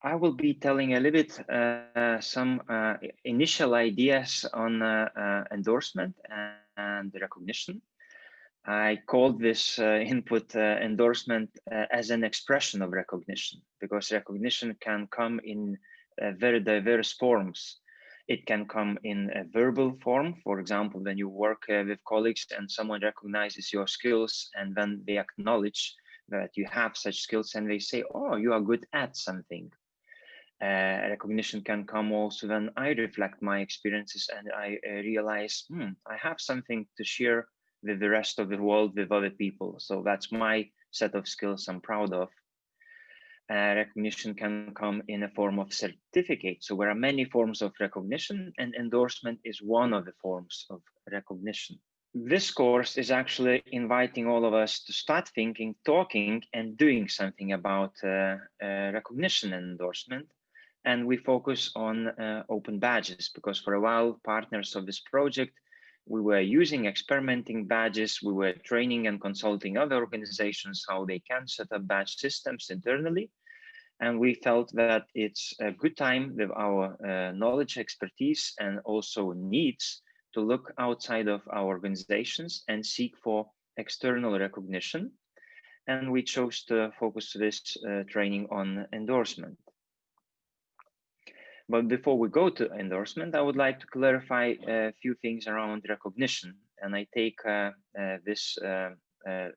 I will be telling a little bit some initial ideas on endorsement and recognition. I called this input endorsement as an expression of recognition, because recognition can come in very diverse forms. It can come in a verbal form. For example, when you work with colleagues and someone recognizes your skills, and then they acknowledge that you have such skills and they say, oh, you are good at something. Recognition can come also when I reflect my experiences and I realize, I have something to share with the rest of the world, with other people. So that's my set of skills I'm proud of. Recognition can come in a form of certificate. So there are many forms of recognition, and endorsement is one of the forms of recognition. This course is actually inviting all of us to start thinking, talking, and doing something about recognition and endorsement. And we focus on open badges, because for a while, partners of this project, we were using experimenting badges. We were training and consulting other organizations how they can set up badge systems internally. And we felt that it's a good time with our knowledge, expertise, and also needs to look outside of our organizations and seek for external recognition. And we chose to focus this training on endorsement. But before we go to endorsement, I would like to clarify a few things around recognition. And I take this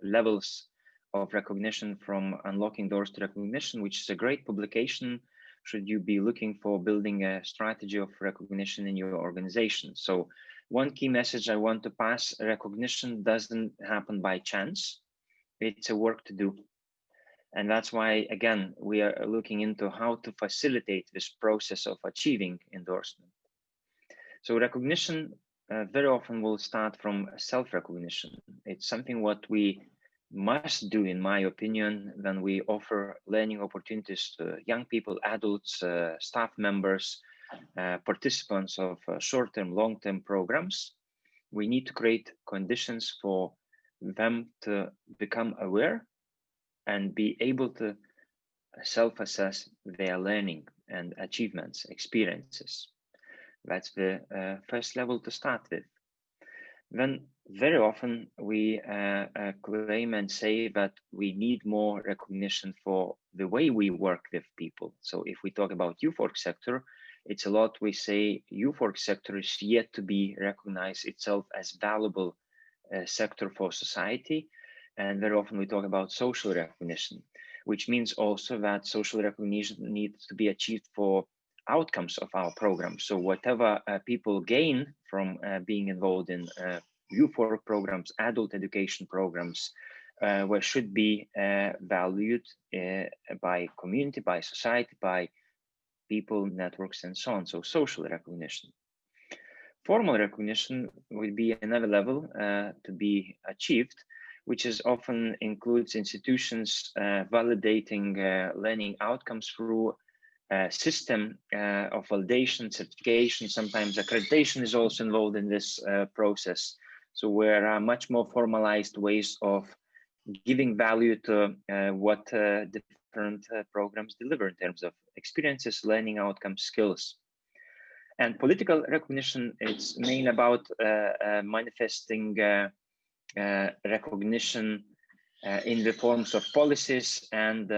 levels of recognition from Unlocking Doors to Recognition, which is a great publication should you be looking for building a strategy of recognition in your organization. So one key message I want to pass: recognition doesn't happen by chance. It's a work to do. And that's why, again, we are looking into how to facilitate this process of achieving endorsement. So recognition very often will start from self-recognition. It's something what we must do, in my opinion, when we offer learning opportunities to young people, adults, staff members, participants of short-term, long-term programs. We need to create conditions for them to become aware and be able to self-assess their learning and achievements, experiences. That's the first level to start with. Then very often we claim and say that we need more recognition for the way we work with people. So if we talk about youth work sector, it's a lot we say youth work sector is yet to be recognized itself as valuable sector for society. And very often we talk about social recognition, which means also that social recognition needs to be achieved for outcomes of our program. So whatever people gain from being involved in youth work programs, adult education programs, should be valued by community, by society, by people, networks, and so on. So social recognition. Formal recognition will be another level to be achieved, which is often includes institutions validating learning outcomes through a system of validation, certification. Sometimes accreditation is also involved in this process. So there are much more formalized ways of giving value to what different programs deliver in terms of experiences, learning outcomes, skills. And political recognition, it's mainly about manifesting recognition in the forms of policies and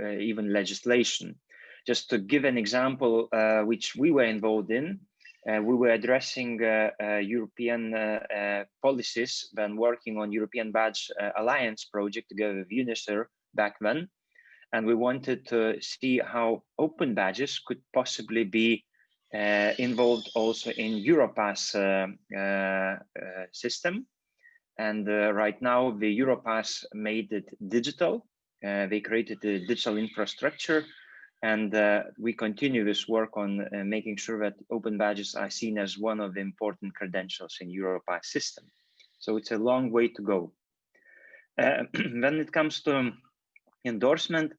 even legislation. Just to give an example, which we were involved in, we were addressing European policies when working on European Badge Alliance project together with UNICEF back then. And we wanted to see how open badges could possibly be involved also in Europass system. And right now the Europass made it digital. They created the digital infrastructure, and we continue this work on making sure that open badges are seen as one of the important credentials in Europass system. So it's a long way to go. When it comes to endorsement,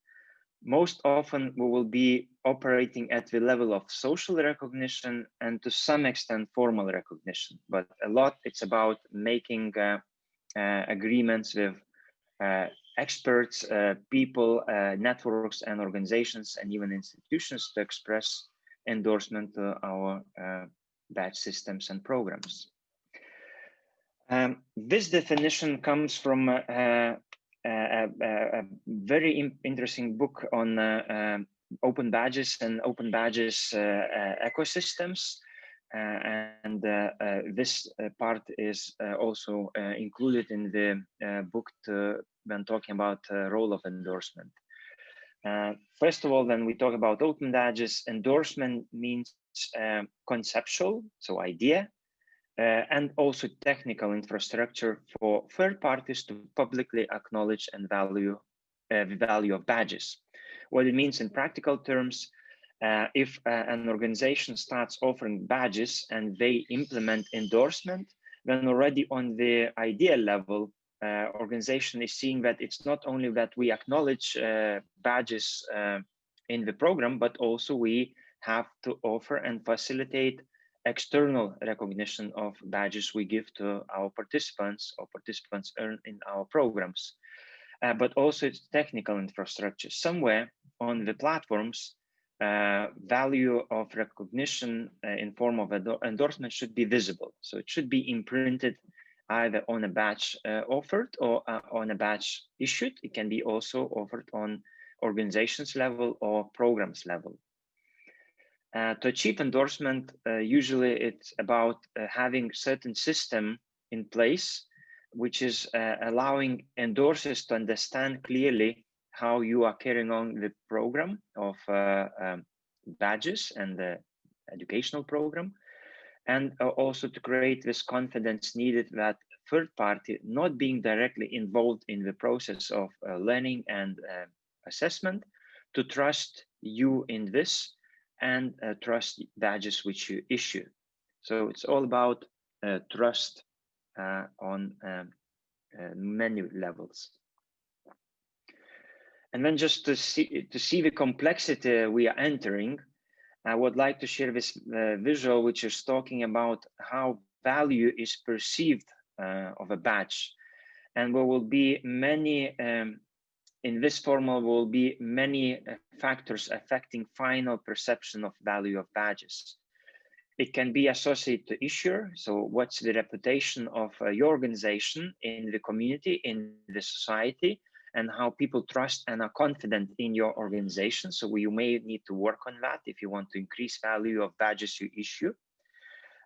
most often we will be operating at the level of social recognition and to some extent formal recognition, but a lot it's about making agreements with experts, people, networks, and organizations, and even institutions to express endorsement to our badge systems and programs. This definition comes from a very interesting book on open badges and open badges ecosystems. This part is also included in the book when talking about role of endorsement. First of all, when we talk about open badges, endorsement means conceptual, so idea, and also technical infrastructure for third parties to publicly acknowledge and value the value of badges. What it means in practical terms, if an organization starts offering badges and they implement endorsement, then already on the idea level, organization is seeing that it's not only that we acknowledge badges in the program, but also we have to offer and facilitate external recognition of badges we give to our participants or participants earn in our programs. But also it's technical infrastructure. Somewhere on the platforms, value of recognition in form of endorsement should be visible. So it should be imprinted either on a badge offered or on a badge issued. It can be also offered on organizations level or programs level. To achieve endorsement, usually it's about having certain system in place, which is allowing endorsers to understand clearly how you are carrying on the program of badges and the educational program, and also to create this confidence needed that third party not being directly involved in the process of learning and assessment, to trust you in this and trust badges which you issue. So it's all about trust on many levels. And then just to see the complexity we are entering, I would like to share this visual, which is talking about how value is perceived of a badge. And there will be many, in this formula will be many factors affecting final perception of value of badges. It can be associated to issuer. So what's the reputation of your organization in the community, in the society, and how people trust and are confident in your organization. So you may need to work on that if you want to increase value of badges you issue.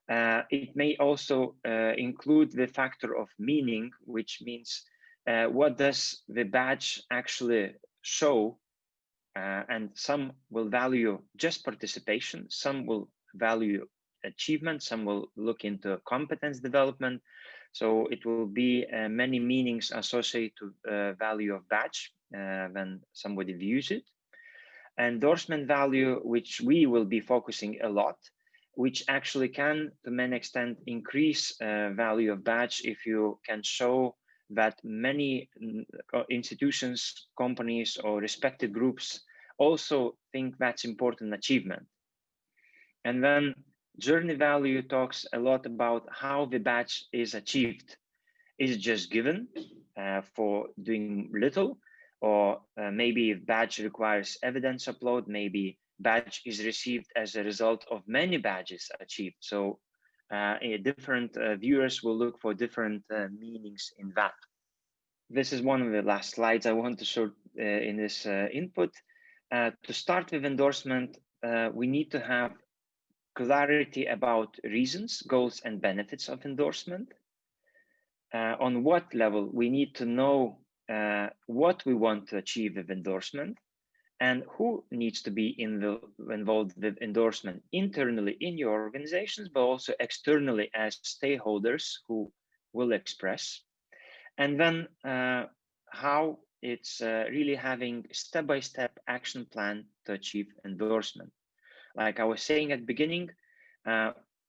It may also include the factor of meaning, which means what does the badge actually show? And some will value just participation, some will value achievement, some will look into competence development. So it will be many meanings associated to value of badge when somebody views it. Endorsement value, which we will be focusing a lot, which actually can to many extent increase value of badge if you can show that many institutions, companies, or respected groups also think that's important achievement. And then journey value talks a lot about how the badge is achieved. Is it just given for doing little? Or maybe if badge requires evidence upload, maybe badge is received as a result of many badges achieved. So different viewers will look for different meanings in that. This is one of the last slides I want to show in this input. To start with endorsement, we need to have clarity about reasons, goals, and benefits of endorsement. On what level we need to know what we want to achieve with endorsement and who needs to be involved with endorsement internally in your organizations, but also externally as stakeholders who will express. And then how it's really having step-by-step action plan to achieve endorsement. Like I was saying at the beginning,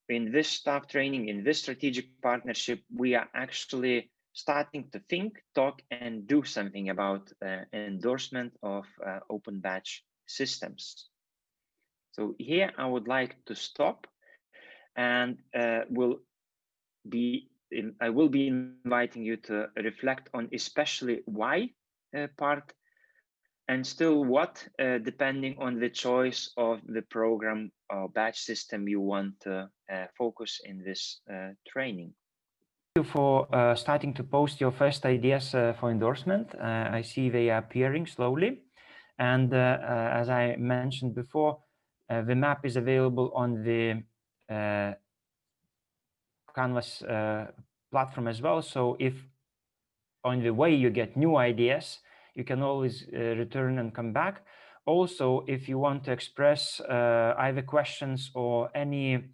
in this staff training, in this strategic partnership, we are actually starting to think, talk, and do something about endorsement of open badge systems. So here I would like to stop, and I will be inviting you to reflect on especially why part, and still what, depending on the choice of the program or batch system you want to focus in this training. Thank you for starting to post your first ideas for endorsement. I see they are appearing slowly. And as I mentioned before, the map is available on the Canvas platform as well. So if on the way you get new ideas, you can always return and come back. Also, if you want to express either questions or any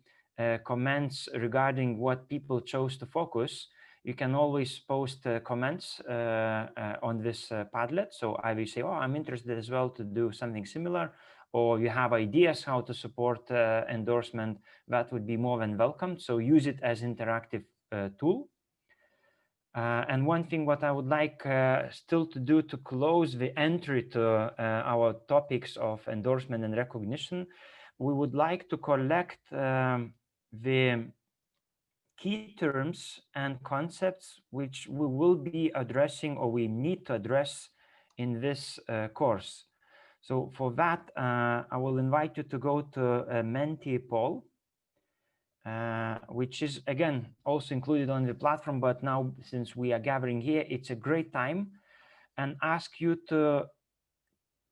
comments regarding what people chose to focus, you can always post comments on this Padlet. So either you say, oh, I'm interested as well to do something similar, or you have ideas how to support endorsement, that would be more than welcome. So use it as interactive tool. And one thing what I would like still to do to close the entry to our topics of endorsement and recognition, we would like to collect the key terms and concepts which we will be addressing or we need to address in this course. So for that, I will invite you to go to Menti poll, which is again also included on the platform, but now since we are gathering here, it's a great time, and ask you to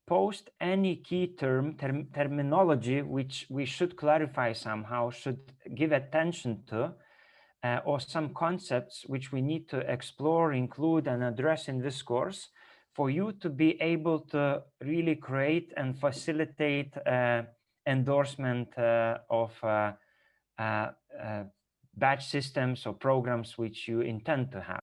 post any key terminology which we should clarify somehow, should give attention to, or some concepts which we need to explore, include, and address in this course, for you to be able to really create and facilitate endorsement of batch systems or programs which you intend to have.